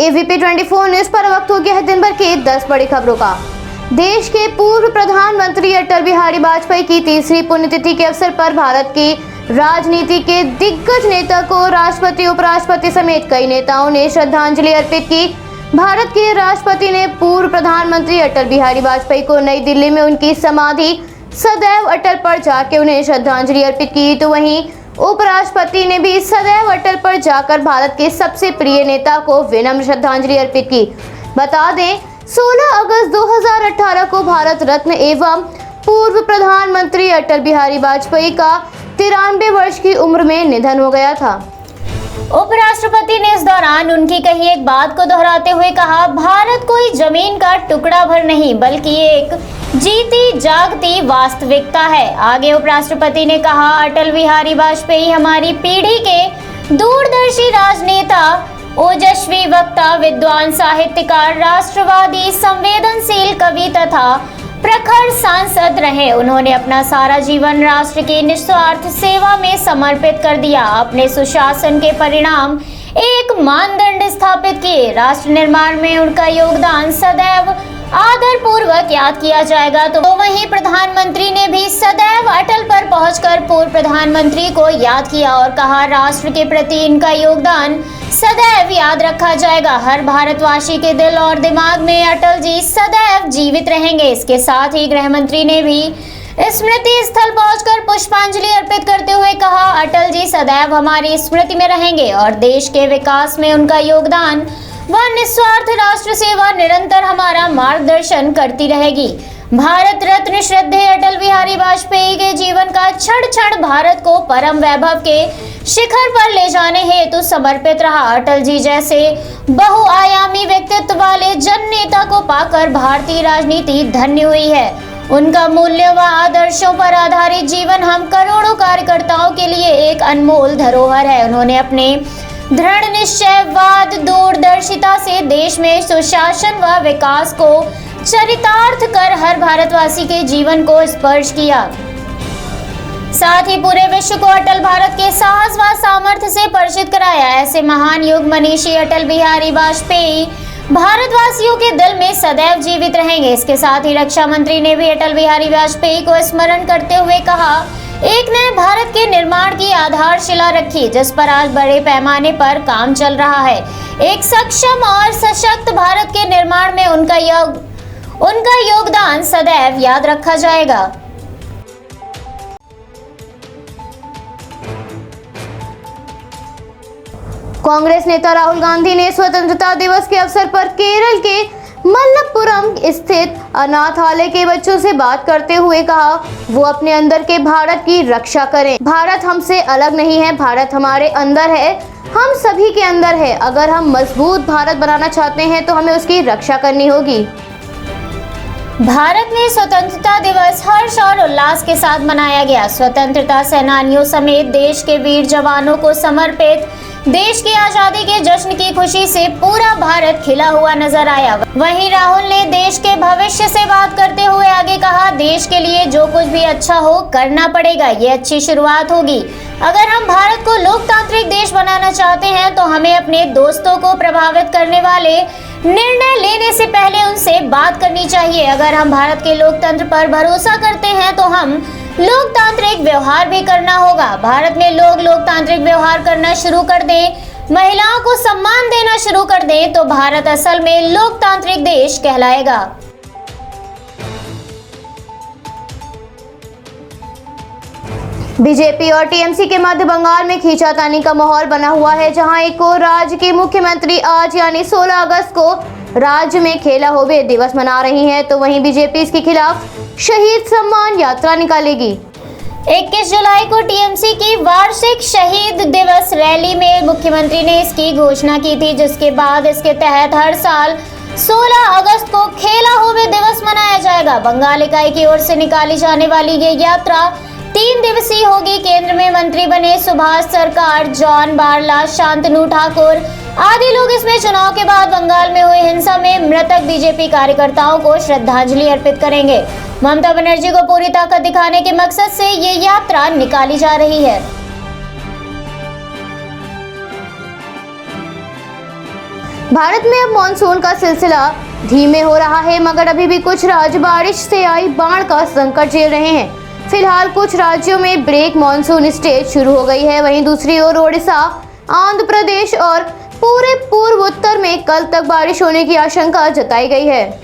ABP 24 news पर वक्त हो गया है दिन भर की 10 बड़ी खबरों का। देश के पूर्व प्रधानमंत्री अटल बिहारी वाजपेयी की तीसरी पुण्यतिथि के अवसर पर भारत की राजनीति के दिग्गज नेता को राष्ट्रपति, उपराष्ट्रपति समेत कई नेताओं ने श्रद्धांजलि अर्पित की। भारत के राष्ट्रपति ने पूर्व प्रधानमंत्री अटल बिहारी वाजपेयी को नई दिल्ली में उनकी समाधि सदैव अटल पर जाकर उन्हें श्रद्धांजलि अर्पित की, तो वहीं उपराष्ट्रपति ने भी सदैव अटल पर जाकर भारत के सबसे प्रिय नेता को विनम्र श्रद्धांजलि अर्पित की। बता दें, 16 अगस्त 2018 को भारत रत्न एवं पूर्व प्रधानमंत्री अटल बिहारी वाजपेयी का 93 वर्ष की उम्र में निधन हो गया था। उपराष्ट्रपति ने इस दौरान उनकी कही एक बात को दोहराते हुए कहा, भारत कोई जमीन का टुकड़ा भर नहीं बल्कि एक जीती जागती वास्तविकता है। आगे उपराष्ट्रपति ने कहा, अटल बिहारी वाजपेयी हमारी पीढ़ी के दूरदर्शी राजनेता, ओजस्वी वक्ता, विद्वान साहित्यकार, राष्ट्रवादी, संवेदनशील कवि तथा प्रखर सांसद रहे। उन्होंने अपना सारा जीवन राष्ट्र की निस्वार्थ सेवा में समर्पित कर दिया। अपने सुशासन के परिणाम एक मानदंड स्थापित किए। राष्ट्र निर्माण में उनका योगदान सदैव आदर पूर्वक याद किया जाएगा। तो वहीं प्रधानमंत्री ने भी सदैव अटल पर पहुंचकर पूर्व प्रधानमंत्री को याद किया और कहा, राष्ट्र के प्रति इनका योगदान सदैव याद रखा जाएगा। हर भारतवासी के दिल और दिमाग में अटल जी सदैव जीवित रहेंगे। इसके साथ ही गृह मंत्री ने भी स्मृति स्थल पहुंचकर पुष्पांजलि अर्पित करते हुए कहा, अटल जी सदैव हमारी स्मृति में रहेंगे और देश के विकास में उनका योगदान व निस्वार्थ राष्ट्र सेवा निरंतर हमारा मार्गदर्शन करती रहेगी। भारत रत्न श्रद्धेय अटल बिहारी वाजपेयी के जीवन का क्षण क्षण भारत को परम वैभव के शिखर पर ले जाने हेतु समर्पित रहा। अटल जी जैसे बहुआयामी व्यक्तित्व वाले जन नेता को पाकर भारतीय राजनीति धन्य हुई है। उनका मूल्य व आदर्शों पर आधारित जीवन हम करोड़ों कार्यकर्ताओं के लिए एक अनमोल धरोहर है। उन्होंने अपने दृढ़ निश्चयवाद, दूरदर्शिता से देश में सुशासन व विकास को चरितार्थ कर हर भारतवासी के जीवन को स्पर्श किया। साथ ही पूरे विश्व को अटल भारत के साहस व सामर्थ्य से परिचित कराया। ऐसे महान युग मनीषी अटल बिहारी वाजपेयी भारतवासियों के दिल में सदैव जीवित रहेंगे। इसके साथ ही रक्षा मंत्री ने भी अटल बिहारी वाजपेयी को स्मरण करते हुए कहा, एक नए भारत के निर्माण की आधारशिला रखी जिस पर आज बड़े पैमाने पर काम चल रहा है। एक सक्षम और सशक्त भारत के निर्माण में उनका योगदान सदैव याद रखा जाएगा। कांग्रेस नेता राहुल गांधी ने स्वतंत्रता दिवस के अवसर पर केरल के मलप्पुरम स्थित अनाथालय के बच्चों से बात करते हुए कहा, वो अपने अंदर के भारत की रक्षा करें। भारत हमसे अलग नहीं है, भारत हमारे अंदर है, हम सभी के अंदर है। अगर हम मजबूत भारत बनाना चाहते हैं तो हमें उसकी रक्षा करनी होगी। भारत में स्वतंत्रता दिवस हर्ष और उल्लास के साथ मनाया गया। स्वतंत्रता सेनानियों समेत देश के वीर जवानों को समर्पित देश की आजादी के जश्न की खुशी से पूरा भारत खिला हुआ नजर आया। वहीं राहुल ने देश के भविष्य से बात करते हुए आगे कहा, देश के लिए जो कुछ भी अच्छा हो करना पड़ेगा, ये अच्छी शुरुआत होगी। अगर हम भारत को लोकतांत्रिक देश बनाना चाहते हैं तो हमें अपने दोस्तों को प्रभावित करने वाले निर्णय लेने से पहले उनसे बात करनी चाहिए। अगर हम भारत के लोकतंत्र पर भरोसा करते हैं तो हम लोकतांत्रिक व्यवहार भी करना होगा। भारत में लोग लोकतांत्रिक व्यवहार करना शुरू कर दें, महिलाओं को सम्मान देना शुरू कर दें तो भारत असल में लोकतांत्रिक देश कहलाएगा। बीजेपी और टीएमसी के मध्य बंगाल में खींचातानी का माहौल बना हुआ है, जहां एक और राज्य की मुख्यमंत्री आज यानी 16 अगस्त को राज्य में खेला होवे दिवस मना रही हैं, तो वहीं बीजेपी इसके खिलाफ शहीद सम्मान यात्रा निकालेगी। 21 जुलाई को टीएमसी की वार्षिक शहीद दिवस रैली में मुख्यमंत्री ने इसकी घोषणा की थी, जिसके बाद इसके तहत हर साल 16 अगस्त को खेला होवे दिवस मनाया जाएगा। बंगाल इकाई की ओर से निकाली जाने वाली ये यात्रा 3 दिवसीय होगी। केंद्र में मंत्री बने सुभाष सरकार, जॉन बारला, शांतनु ठाकुर आदि लोग इसमें चुनाव के बाद बंगाल में हुई हिंसा में मृतक बीजेपी कार्यकर्ताओं को श्रद्धांजलि अर्पित करेंगे। ममता बनर्जी को पूरी ताकत दिखाने के मकसद से ये यात्रा निकाली जा रही है। भारत में अब मानसून का सिलसिला धीमे हो रहा है, मगर अभी भी कुछ राज्य बारिश से आई बाढ़ का संकट झेल रहे हैं। फिलहाल कुछ राज्यों में ब्रेक मानसून स्टेज शुरू हो गई है, वहीं दूसरी ओर ओडिशा, आंध्र प्रदेश और पूरे पूर्व उत्तर में कल तक बारिश होने की आशंका जताई गई है।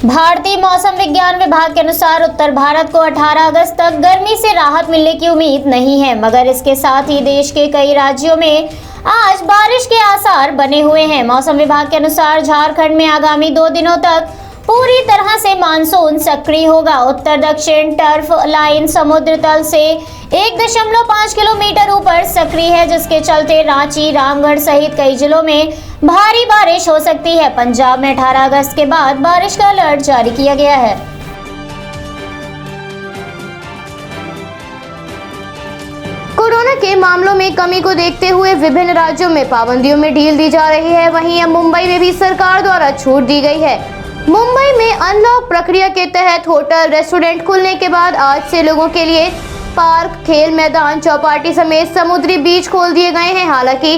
भारतीय मौसम विज्ञान विभाग के अनुसार उत्तर भारत को 18 अगस्त तक गर्मी से राहत मिलने की उम्मीद नहीं है, मगर इसके साथ ही देश के कई राज्यों में आज बारिश के आसार बने हुए हैं। मौसम विभाग के अनुसार झारखंड में आगामी 2 दिनों तक पूरी तरह से मानसून सक्रिय होगा। उत्तर दक्षिण टर्फ लाइन समुद्र तल से 1.5 किलोमीटर ऊपर सक्रिय है, जिसके चलते रांची, रामगढ़ सहित कई जिलों में भारी बारिश हो सकती है। पंजाब में 18 अगस्त के बाद बारिश का अलर्ट जारी किया गया है। कोरोना के मामलों में कमी को देखते हुए विभिन्न राज्यों में पाबंदियों में ढील दी जा रही है। वहीं अब मुंबई में भी सरकार द्वारा छूट दी गई है। मुंबई में अनलॉक प्रक्रिया के तहत होटल, रेस्टोरेंट खुलने के बाद आज से लोगों के लिए पार्क, खेल मैदान, चौपाटी समेत समुद्री बीच खोल दिए गए हैं। हालांकि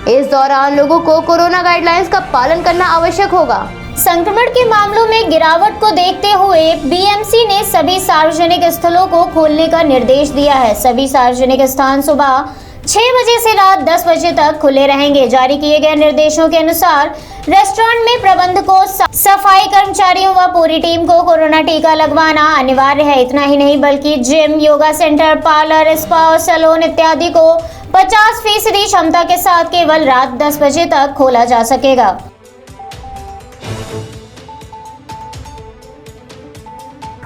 इस दौरान लोगों को कोरोना गाइडलाइंस का पालन करना आवश्यक होगा। संक्रमण के मामलों में गिरावट को देखते हुए बीएमसी ने सभी सार्वजनिक स्थलों को खोलने का निर्देश दिया है। सभी सार्वजनिक स्थान सुबह 6 बजे से रात 10 बजे तक खुले रहेंगे। जारी किए गए निर्देशों के अनुसार रेस्टोरेंट में प्रबंधकों, सफाई कर्मचारियों व पूरी टीम को कोरोना टीका लगवाना अनिवार्य है। इतना ही नहीं बल्कि gym, yoga centre, parlour, spa और सैलून इत्यादि को 50% क्षमता के साथ केवल रात 10 बजे तक खोला जा सकेगा।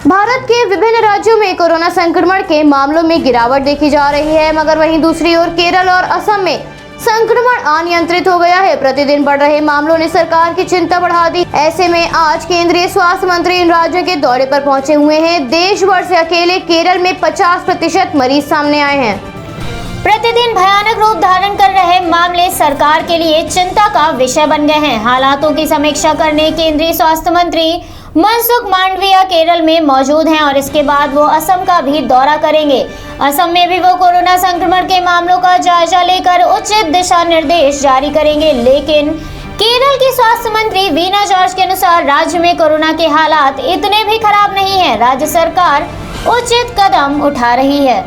भारत के विभिन्न राज्यों में कोरोना संक्रमण के मामलों में गिरावट देखी जा रही है, मगर वहीं दूसरी ओर केरल और असम में संक्रमण अनियंत्रित हो गया है। प्रतिदिन बढ़ रहे मामलों ने सरकार की चिंता बढ़ा दी। ऐसे में आज केंद्रीय स्वास्थ्य मंत्री इन राज्यों के दौरे पर पहुंचे हुए हैं। देश भर से अकेले केरल में 50% मरीज सामने आए हैं। प्रतिदिन भयानक रूप धारण कर रहे मामले सरकार के लिए चिंता का विषय बन गए हैं। हालातों की समीक्षा करने केंद्रीय स्वास्थ्य मंत्री मनसुख मांडविया केरल में मौजूद हैं और इसके बाद वो असम का भी दौरा करेंगे। असम में भी वो कोरोना संक्रमण के मामलों का जायजा लेकर उचित दिशा निर्देश जारी करेंगे। लेकिन केरल की स्वास्थ्य मंत्री वीना जॉर्ज के अनुसार राज्य में कोरोना के हालात इतने भी खराब नहीं है। राज्य सरकार उचित कदम उठा रही है।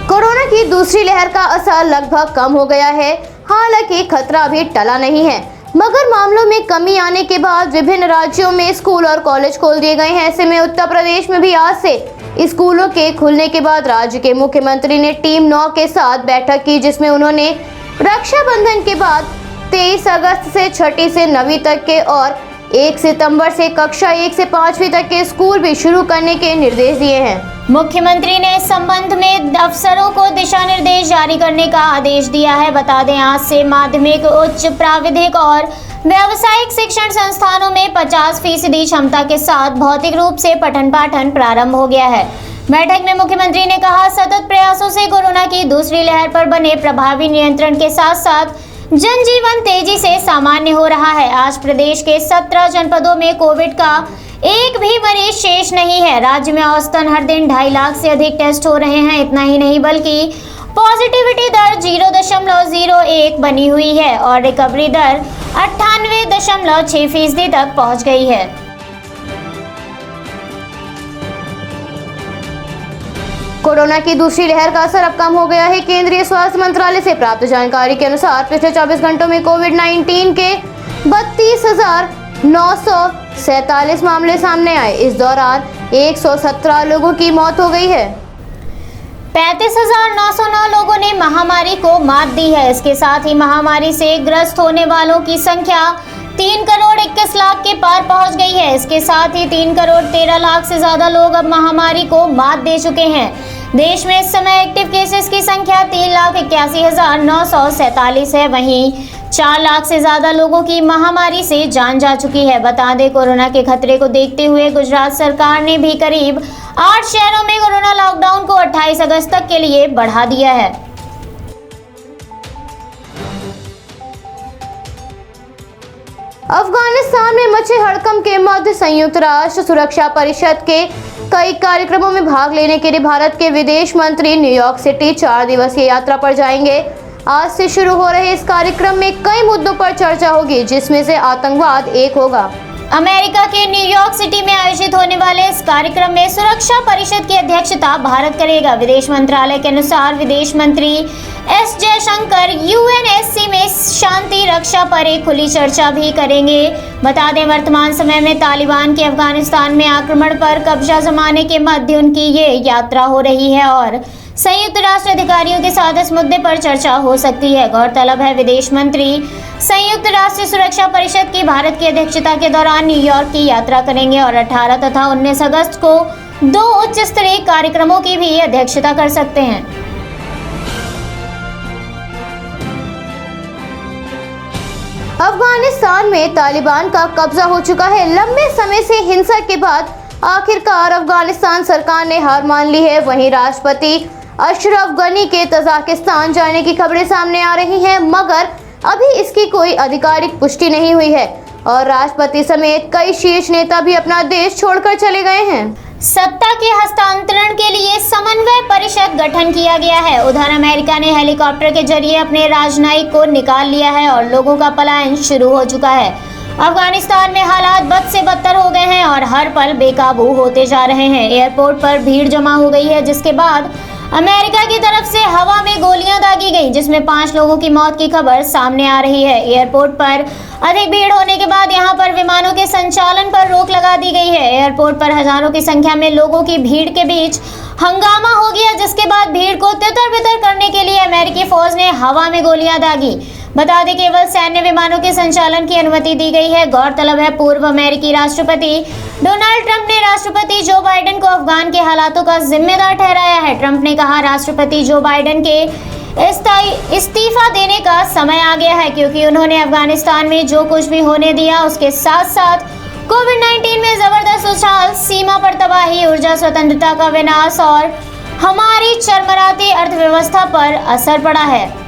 कोरोना की दूसरी लहर का असर लगभग कम हो गया है। हालांकि खतरा अभी टला नहीं है, मगर मामलों में कमी आने के बाद विभिन्न राज्यों में स्कूल और कॉलेज खोल दिए गए हैं। ऐसे में उत्तर प्रदेश में भी आज से स्कूलों के खुलने के बाद राज्य के मुख्यमंत्री ने टीम 9 के साथ बैठक की, जिसमें उन्होंने रक्षाबंधन के बाद 23 अगस्त से 6ठी से 9वीं तक के और 1 सितंबर से कक्षा 1 से 5वीं तक के स्कूल भी शुरू करने के निर्देश दिए हैं। मुख्यमंत्री ने इस संबंध में अफसरों को दिशा निर्देश जारी करने का आदेश दिया है। बता दें, आज से माध्यमिक, उच्च प्राविधिक और व्यावसायिक शिक्षण संस्थानों में 50% क्षमता के साथ भौतिक रूप से पठन पाठन प्रारंभ हो गया है। बैठक में मुख्यमंत्री ने कहा, सतत प्रयासों से कोरोना की दूसरी लहर पर बने प्रभावी नियंत्रण के साथ साथ जनजीवन तेजी से सामान्य हो रहा है। आज प्रदेश के 17 जनपदों में कोविड का एक भी मरीज शेष नहीं है। राज्य में औसतन हर दिन 2.5 लाख से अधिक टेस्ट हो रहे हैं। इतना ही नहीं बल्कि पॉजिटिविटी दर 0.01 बनी हुई है और रिकवरी दर 98.6% तक पहुंच गई है। कोरोना की दूसरी लहर का असर अब कम हो गया है। केंद्रीय स्वास्थ्य मंत्रालय से प्राप्त जानकारी के अनुसार पिछले 24 घंटों में कोविड-19 के 32,947 मामले सामने आए। इस दौरान 117 लोगों की मौत हो गई है। 35,909 लोगों ने महामारी को मात दी है। इसके साथ ही महामारी से ग्रस्त होने वालों की संख्या 3 करोड़ 21 लाख के पार पहुंच गई है। इसके साथ ही 3 करोड़ 13 लाख से ज्यादा लोग अब महामारी को मात दे चुके हैं। देश में इस समय एक्टिव केसेस की संख्या 3,81,947 है। वहीं 4 लाख से ज्यादा लोगों की महामारी से जान जा चुकी है। बता दें, कोरोना के खतरे को देखते हुए गुजरात सरकार ने भी करीब 8 शहरों में कोरोना लॉकडाउन को 28 अगस्त तक के लिए बढ़ा दिया है। अफगानिस्तान में मचे हड़कंप के मध्य संयुक्त राष्ट्र सुरक्षा परिषद के कई कार्यक्रमों में भाग लेने के लिए भारत के विदेश मंत्री न्यूयॉर्क सिटी 4 दिवसीय यात्रा पर जाएंगे। आज से शुरू हो रहे इस कार्यक्रम में कई मुद्दों पर चर्चा होगी, जिसमें से आतंकवाद एक होगा। अमेरिका के न्यूयॉर्क सिटी में आयोजित होने वाले इस कार्यक्रम में सुरक्षा परिषद की अध्यक्षता भारत करेगा। विदेश मंत्रालय के अनुसार विदेश मंत्री एस जयशंकर यूएनएससी में शांति रक्षा पर एक खुली चर्चा भी करेंगे। बता दें, वर्तमान समय में तालिबान के अफगानिस्तान में आक्रमण पर कब्जा जमाने के मध्य उनकी ये यात्रा हो रही है और संयुक्त राष्ट्र अधिकारियों के साथ इस मुद्दे पर चर्चा हो सकती है। गौरतलब है, विदेश मंत्री संयुक्त राष्ट्र सुरक्षा परिषद की भारत की अध्यक्षता के दौरान न्यूयॉर्क की यात्रा करेंगे और 18 तथा 19 अगस्त को 2 उच्च स्तरीय कार्यक्रमों की भी अध्यक्षता कर सकते हैं। अफगानिस्तान में तालिबान का कब्जा हो चुका है। लंबे समय से हिंसा के बाद आखिरकार अफगानिस्तान सरकार ने हार मान ली है। वहीं राष्ट्रपति अशरफ गनी के तजाकिस्तान जाने की खबरें सामने आ रही हैं, मगर अभी इसकी कोई आधिकारिक पुष्टि नहीं हुई है और राष्ट्रपति समेत कई शीर्ष नेता भी अपना देश छोड़कर चले गए हैं। सत्ता के हस्तांतरण के लिए समन्वय परिषद गठन किया गया है। उधर अमेरिका ने हेलीकॉप्टर के जरिए अपने राजनयिक को निकाल लिया है और लोगों का पलायन शुरू हो चुका है। अफगानिस्तान में हालात बद से बदतर हो गए हैं और हर पल बेकाबू होते जा रहे हैं। एयरपोर्ट पर भीड़ जमा हो गई है, जिसके बाद अमेरिका की तरफ से हवा में गोलियां दागी गई, जिसमें 5 लोगों की मौत की खबर सामने आ रही है। एयरपोर्ट पर अधिक भीड़ होने के बाद यहां पर विमानों के संचालन पर रोक लगा दी गई है। एयरपोर्ट पर हजारों की संख्या में लोगों की भीड़ के बीच हंगामा हो गया, जिसके बाद भीड़ को तितर-बितर करने के लिए अमेरिकी फौज ने हवा में गोलियां दागी। बता दें, केवल सैन्य विमानों के संचालन की अनुमति दी गई है। गौरतलब है, पूर्व अमेरिकी राष्ट्रपति डोनाल्ड ट्रंप ने राष्ट्रपति जो बाइडेन को अफगान के हालातों का जिम्मेदार ठहराया है। ट्रंप ने कहा, राष्ट्रपति जो बाइडेन के इस्तीफा देने का समय आ गया है, क्योंकि उन्होंने अफगानिस्तान में जो कुछ भी होने दिया, उसके साथ साथ कोविड-19 में जबरदस्त उछाल, सीमा पर तबाही, ऊर्जा स्वतंत्रता का विनाश और हमारी चरमराती अर्थव्यवस्था पर असर पड़ा है।